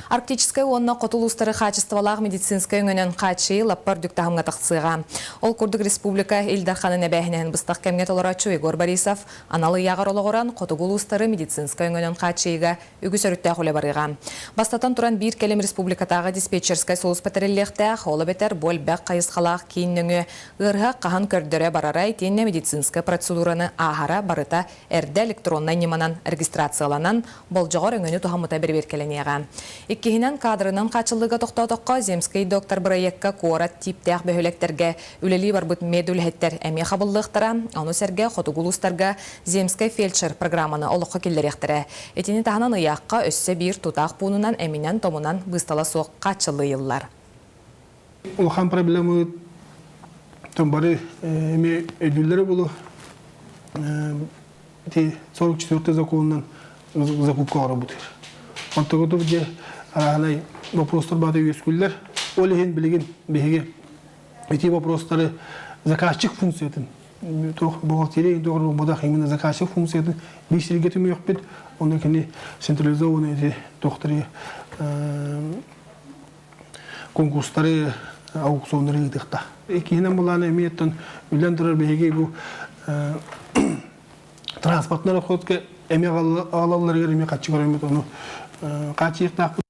Арктическая онна котулустары качестволаг медицинская өңөнөн качы лаппар дүктахымга тақсыға. Ол Курдук Республика Илдарханы нәбәхінен бұстақ кәмге толырачу Егор Борисов аналы яғар олығыран котулустары медицинская өңөнөн качыға үгіс өрітті құлы барыға. Бастатан туран бір келем республикатағы диспетчерскай соғыс пәтіреллектәқ, олы бетер бол бәк қайысқалақ кейінніңі ғырға қахан көрдірі барарай тенне медицинская процедураны ағара барыта әрді электроннай неманан регистрацияланан бол жоғар өңөні тухамыта беркеленеға. Иккихинен кадрынан қачылыға тоқтау-тоққа земскай доктор проектка корат типтәқ бөхілектерге үлелі барбыт медулхеттер әме қабыллықтыра, оны сәрге қотугулустарға земскай фельдшер программаны олыққа келдеректірі. Етені тағынан ұяққа өссе бір тұтақ пуынынан әмінен томынан бұстала соқ қачылы еллар. Улхан проблемы бары эми өдүллери болу 44 законунан закупка работает. Он тогда где анай вопростар бады өскүллер, ол ehen билген беге эти вопростары заказчик функциятын. Бухгалтерия doğru модах именно заказчик функциятын бишилге төмө yok бит. Onun kendi sentralizованные doktori konkursları auksionları yıktıkta. İkinciden bunların emiyetten ülendirir bihege bu transportlara koyduğu emek alanları emek kaçı göremiyor onu kaçı yıktık.